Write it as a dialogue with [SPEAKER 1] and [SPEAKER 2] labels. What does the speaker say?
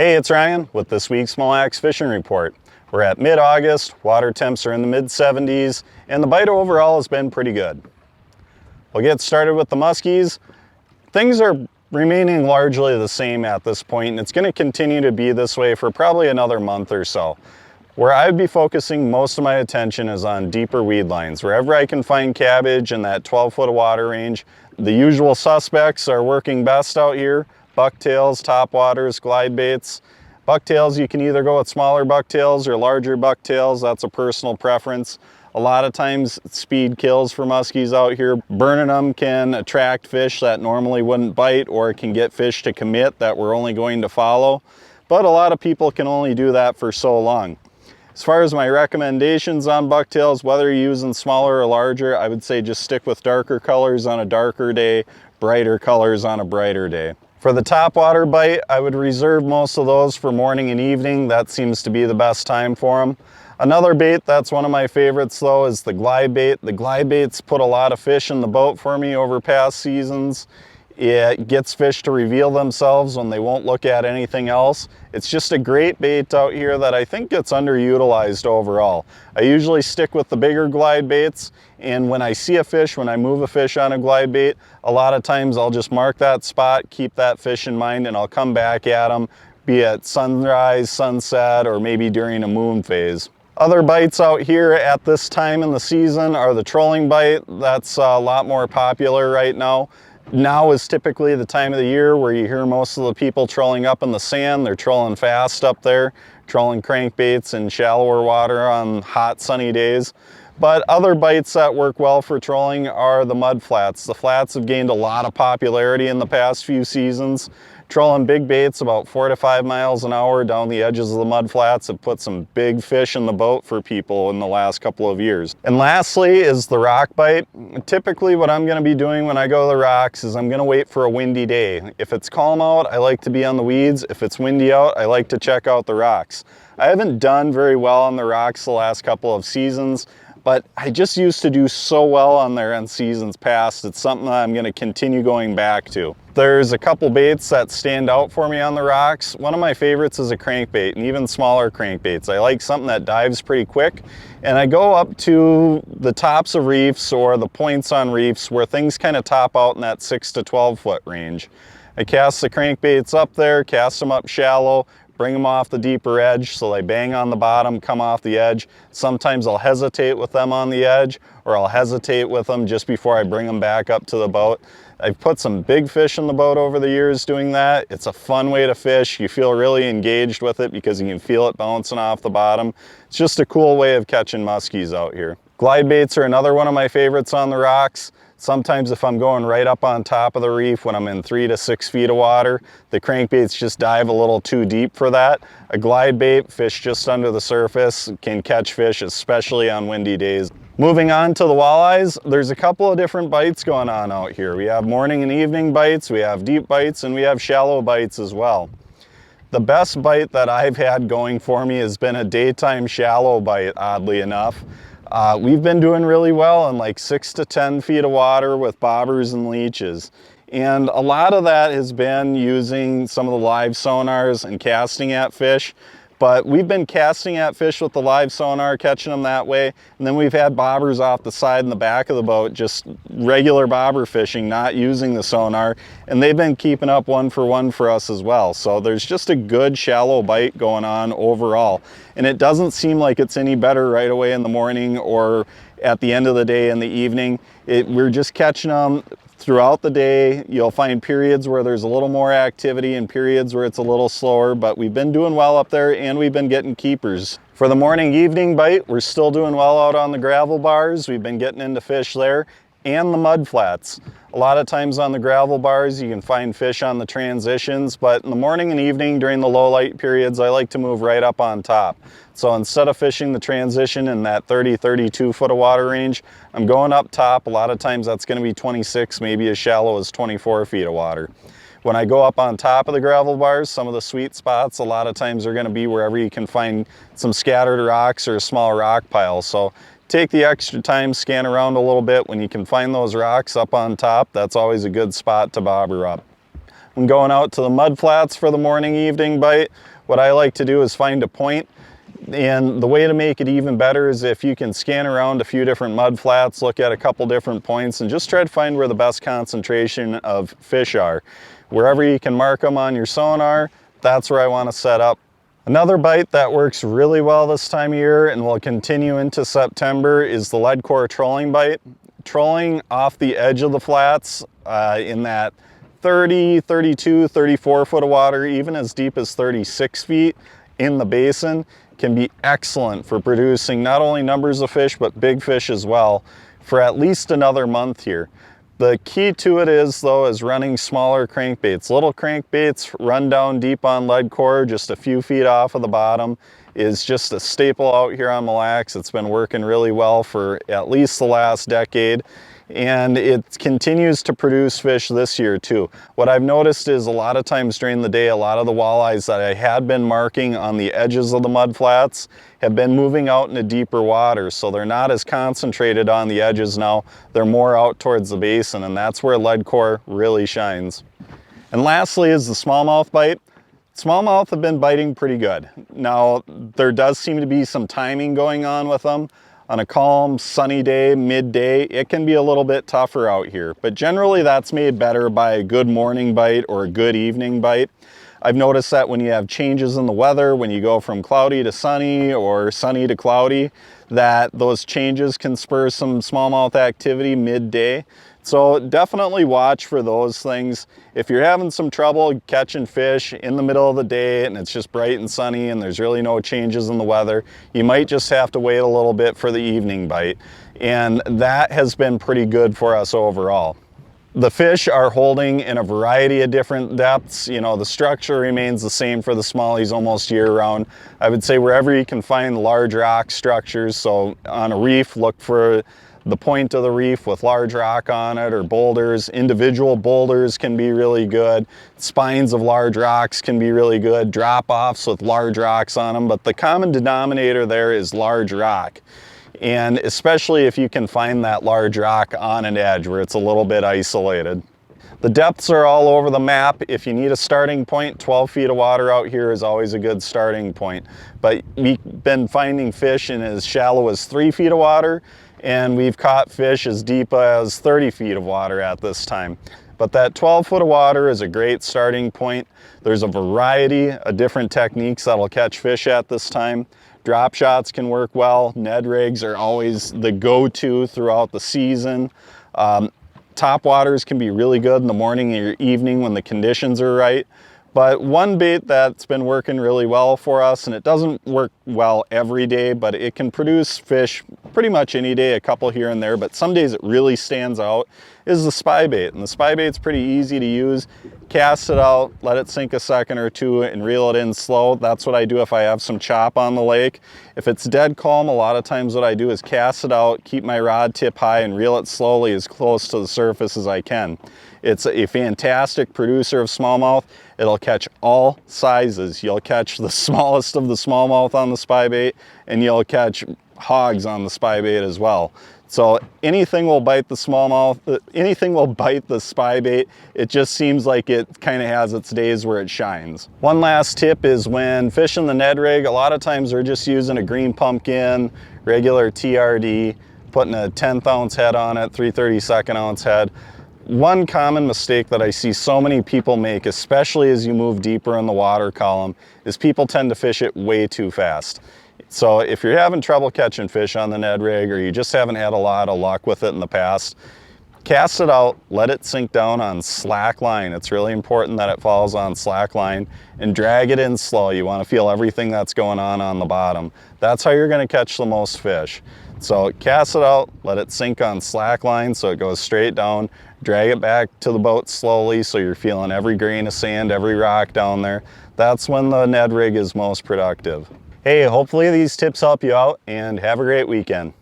[SPEAKER 1] Hey, it's Ryan with this week's Mille Lacs fishing report. We're at mid-August, water temps are in the mid-70s, and the bite overall has been pretty good. We'll get started with the muskies. Things are remaining largely the same at this point, and it's going to continue to be this way for probably another month or so. Where I'd be focusing most of my attention is on deeper weed lines. Wherever I can find cabbage in that 12-foot of water range, the usual suspects are working best out here. Bucktails, topwaters, glide baits. Bucktails, you can either go with smaller bucktails or larger bucktails. That's a personal preference. A lot of times speed kills for muskies out here. Burning them can attract fish that normally wouldn't bite, or it can get fish to commit that we're only going to follow. But a lot of people can only do that for so long. As far as my recommendations on bucktails, whether you're using smaller or larger, I would say just stick with darker colors on a darker day, brighter colors on a brighter day. For the topwater bite, I would reserve most of those for morning and evening. That seems to be the best time for them. Another bait that's one of my favorites though is the glide bait. The glide baits put a lot of fish in the boat for me over past seasons. It gets fish to reveal themselves when they won't look at anything else. It's just a great bait out here that I think gets underutilized overall. I usually stick with the bigger glide baits, and when I see a fish, when I move a fish on a glide bait, a lot of times I'll just mark that spot, keep that fish in mind, and I'll come back at them, be it sunrise, sunset, or maybe during a moon phase. Other bites out here at this time in the season are the trolling bite. That's a lot more popular right now. Now is typically the time of the year where you hear most of the people trolling up in the sand. They're trolling fast up there, trolling crankbaits in shallower water on hot sunny days. But other bites that work well for trolling are the mud flats. The flats have gained a lot of popularity in the past few seasons. Trolling big baits about 4 to 5 miles an hour down the edges of the mud flats have put some big fish in the boat for people in the last couple of years. And lastly is the rock bite. Typically what I'm going to be doing when I go to the rocks is I'm going to wait for a windy day. If it's calm out, I like to be on the weeds. If it's windy out, I like to check out the rocks. I haven't done very well on the rocks the last couple of seasons, but I just used to do so well on there in seasons past. It's something that I'm going to continue going back to. There's a couple baits that stand out for me on the rocks. One of my favorites is a crankbait, and even smaller crankbaits. I like something that dives pretty quick, and I go up to the tops of reefs or the points on reefs where things kind of top out in that 6 to 12 foot range. I cast the crankbaits up there, cast them up shallow, bring them off the deeper edge so they bang on the bottom, come off the edge. Sometimes I'll hesitate with them on the edge, or I'll hesitate with them just before I bring them back up to the boat. I've put some big fish in the boat over the years doing that. It's a fun way to fish. You feel really engaged with it because you can feel it bouncing off the bottom. It's just a cool way of catching muskies out here. Glide baits are another one of my favorites on the rocks. Sometimes if I'm going right up on top of the reef when I'm in 3 to 6 feet of water, the crankbaits just dive a little too deep for that. A glide bait, fish just under the surface, can catch fish, especially on windy days. Moving on to the walleyes, there's a couple of different bites going on out here. We have morning and evening bites, we have deep bites, and we have shallow bites as well. The best bite that I've had going for me has been a daytime shallow bite, oddly enough. We've been doing really well in like 6 to 10 feet of water with bobbers and leeches. And a lot of that has been using some of the live sonars and casting at fish. But we've been casting at fish with the live sonar, catching them that way. And then we've had bobbers off the side and the back of the boat, just regular bobber fishing, not using the sonar. And they've been keeping up one for us as well. So there's just a good shallow bite going on overall. And it doesn't seem like it's any better right away in the morning or at the end of the day in the evening. We're just catching them throughout the day. You'll find periods where there's a little more activity and periods where it's a little slower, but we've been doing well up there and we've been getting keepers. For the morning evening bite, we're still doing well out on the gravel bars. We've been getting into fish there and the mud flats. A lot of times on the gravel bars you can find fish on the transitions, but in the morning and evening during the low light periods I like to move right up on top. So instead of fishing the transition in that 30-32 foot of water range, I'm going up top. A lot of times that's going to be 26, maybe as shallow as 24 feet of water. When I go up on top of the gravel bars, some of the sweet spots a lot of times are going to be wherever you can find some scattered rocks or a small rock pile. So take the extra time, scan around a little bit. When you can find those rocks up on top, that's always a good spot to bobber up. when going out to the mud flats for the morning evening bite, what I like to do is find a point. And the way to make it even better is if you can scan around a few different mud flats, look at a couple different points, and just try to find where the best concentration of fish are. Wherever you can mark them on your sonar, that's where I want to set up. Another bite that works really well this time of year and will continue into September is the lead core trolling bite. Trolling off the edge of the flats in that 30, 32, 34 foot of water, even as deep as 36 feet in the basin, can be excellent for producing not only numbers of fish, but big fish as well for at least another month here. The key to it is, though, is running smaller crankbaits. Little crankbaits run down deep on lead core, just a few feet off of the bottom, is just a staple out here on Mille Lacs. It's been working really well for at least the last decade. And it continues to produce fish this year too. What I've noticed is a lot of times during the day, a lot of the walleyes that I had been marking on the edges of the mud flats have been moving out into deeper water. So they're not as concentrated on the edges now. They're more out towards the basin, and that's where lead core really shines. And lastly is the smallmouth bite. Smallmouth have been biting pretty good. Now, there does seem to be some timing going on with them. On a calm, sunny day, midday, it can be a little bit tougher out here, but generally that's made better by a good morning bite or a good evening bite. I've noticed that when you have changes in the weather, when you go from cloudy to sunny or sunny to cloudy, that those changes can spur some smallmouth activity midday. So definitely watch for those things. If you're having some trouble catching fish in the middle of the day and it's just bright and sunny and there's really no changes in the weather, you might just have to wait a little bit for the evening bite. And that has been pretty good for us overall. The fish are holding in a variety of different depths. You know, the structure remains the same for the smallies almost year round. I would say wherever you can find large rock structures, so on a reef, look for the point of the reef with large rock on it, or boulders. Individual boulders can be really good. Spines of large rocks can be really good. Drop-offs with large rocks on them, but the common denominator there is large rock. And especially if you can find that large rock on an edge where it's a little bit isolated. The depths are all over the map. If you need a starting point, 12 feet of water out here is always a good starting point. But we've been finding fish in as shallow as 3 feet of water, and we've caught fish as deep as 30 feet of water at this time. But that 12 foot of water is a great starting point. There's a variety of different techniques that'll catch fish at this time. Drop shots can work well. Ned rigs are always the go-to throughout the season. Top waters can be really good in the morning or evening when the conditions are right. But one bait that's been working really well for us, and it doesn't work well every day, but it can produce fish pretty much any day, a couple here and there, but some days it really stands out, is the spy bait. And the spy bait's pretty easy to use. Cast it out, let it sink a second or two, and reel it in slow. That's what I do if I have some chop on the lake. If it's dead calm, a lot of times what I do is cast it out, keep my rod tip high, and reel it slowly as close to the surface as I can. It's a fantastic producer of smallmouth. It'll catch all sizes. You'll catch the smallest of the smallmouth on the spy bait, and you'll catch hogs on the spy bait as well. So anything will bite the smallmouth, anything will bite the spy bait. It just seems like it kind of has its days where it shines. One last tip is when fishing the Ned rig, a lot of times they're just using a green pumpkin, regular TRD, putting a 1/10 ounce head on it, 3/32 ounce head. One common mistake that I see so many people make, especially as you move deeper in the water column, is people tend to fish it way too fast. So if you're having trouble catching fish on the Ned rig, or you just haven't had a lot of luck with it in the past, cast it out, let it sink down on slack line. It's really important that it falls on slack line, and drag it in slow. You want to feel everything that's going on the bottom. That's how you're going to catch the most fish. So cast it out, let it sink on slack line so it goes straight down, drag it back to the boat slowly so you're feeling every grain of sand, every rock down there. That's when the Ned rig is most productive. Hey, hopefully these tips help you out, and have a great weekend.